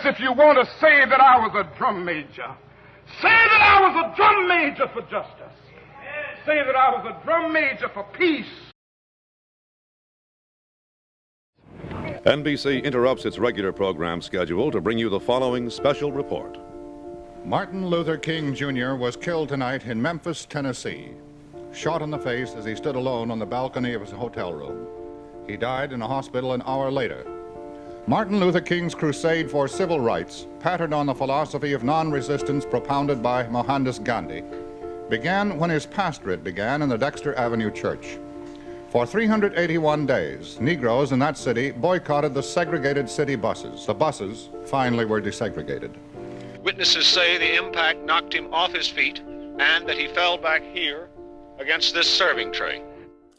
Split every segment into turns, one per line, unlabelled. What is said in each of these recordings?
If you want to say that I was a drum major, say that I was a drum major for justice. Say that I was a drum major for peace.
NBC interrupts its regular program schedule to bring you the following special report.
Martin Luther King Jr. was killed tonight in Memphis, Tennessee, shot in the face as he stood alone on the balcony of his hotel room. He died in a hospital an hour later. Martin Luther King's crusade for civil rights, patterned on the philosophy of non-resistance propounded by Mohandas Gandhi, began when his pastorate began in the Dexter Avenue Church. For 381 days, Negroes in that city boycotted the segregated city buses. The buses finally were desegregated.
Witnesses say the impact knocked him off his feet and that he fell back here against this serving tray.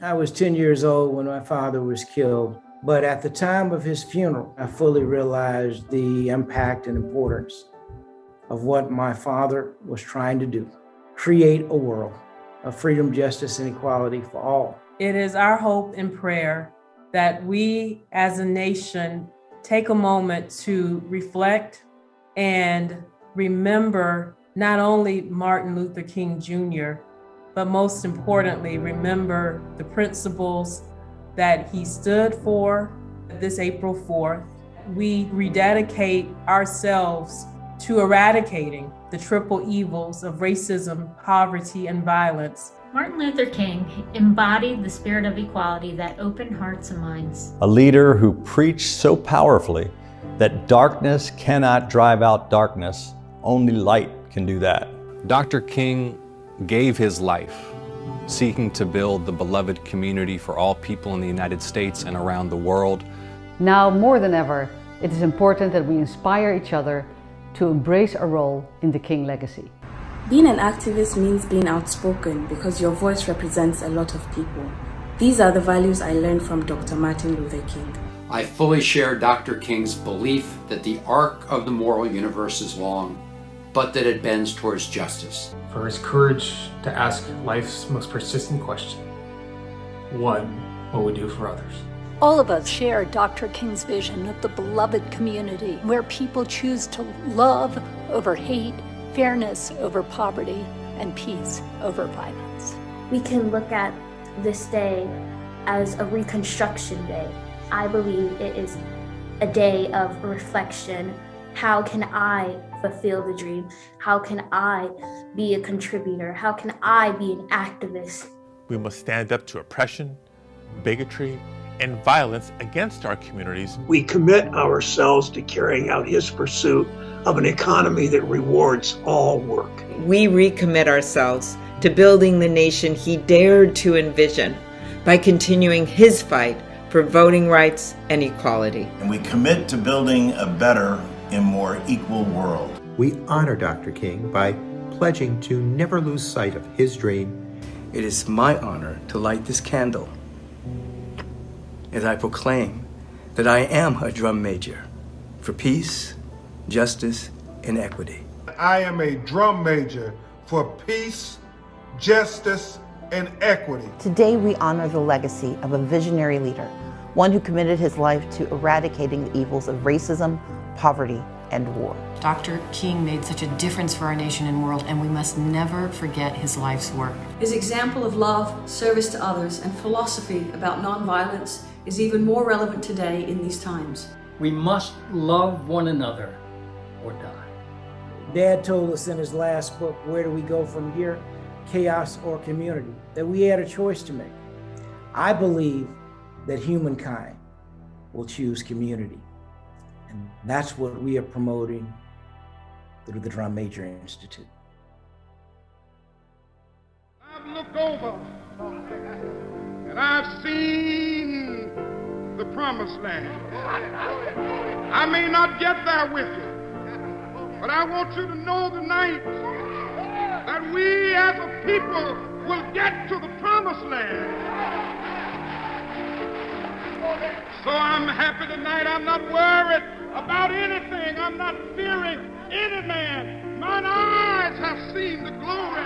I was 10 years old when my father was killed, but at the time of his funeral, I fully realized the impact and importance of what my father was trying to do: create a world of freedom, justice, and equality for all.
It is our hope and prayer that we as a nation take a moment to reflect and remember not only Martin Luther King Jr., but most importantly, remember the principles that he stood for. This April 4th, we rededicate ourselves to eradicating the triple evils of racism, poverty, and violence.
Martin Luther King embodied the spirit of equality that opened hearts and minds.
A leader who preached so powerfully that darkness cannot drive out darkness. Only light can do that.
Dr. King gave his life seeking to build the beloved community for all people in the United States and around the world.
Now more than ever, it is important that we inspire each other to embrace a role in the King legacy.
Being an activist means being outspoken because your voice represents a lot of people. These are the values I learned from Dr. Martin Luther King.
I fully share Dr. King's belief that the arc of the moral universe is long, but that it bends towards justice.
For his courage to ask life's most persistent question: what will we do for others?
All of us share Dr. King's vision of the beloved community where people choose to love over hate, fairness over poverty, and peace over violence.
We can look at this day as a Reconstruction Day. I believe it is a day of reflection. How can I fulfill the dream? How can I be a contributor? How can I be an activist?
We must stand up to oppression, bigotry, and violence against our communities.
We commit ourselves to carrying out his pursuit of an economy that rewards all work.
We recommit ourselves to building the nation he dared to envision by continuing his fight for voting rights and equality.
And we commit to building a better and more equal world.
We honor Dr. King by pledging to never lose sight of his dream.
It is my honor to light this candle as I proclaim that I am a drum major for peace, justice, and equity.
I am a drum major for peace, justice, and equity.
Today we honor the legacy of a visionary leader, one who committed his life to eradicating the evils of racism, poverty, and war.
Dr. King made such a difference for our nation and world, and we must never forget his life's work.
His example of love, service to others, and philosophy about nonviolence is even more relevant today in these times.
We must love one another or die.
Dad told us in his last book, Where Do We Go From Here? Chaos or Community, that we had a choice to make. I believe that humankind will choose community. And that's what we are promoting through the Drum Major Institute.
I've looked over and I've seen the promised land. I may not get there with you, but I want you to know tonight that we as a people will get to the promised land. So I'm happy tonight. I'm not worried about anything. I'm not fearing any man. Mine eyes have seen the glory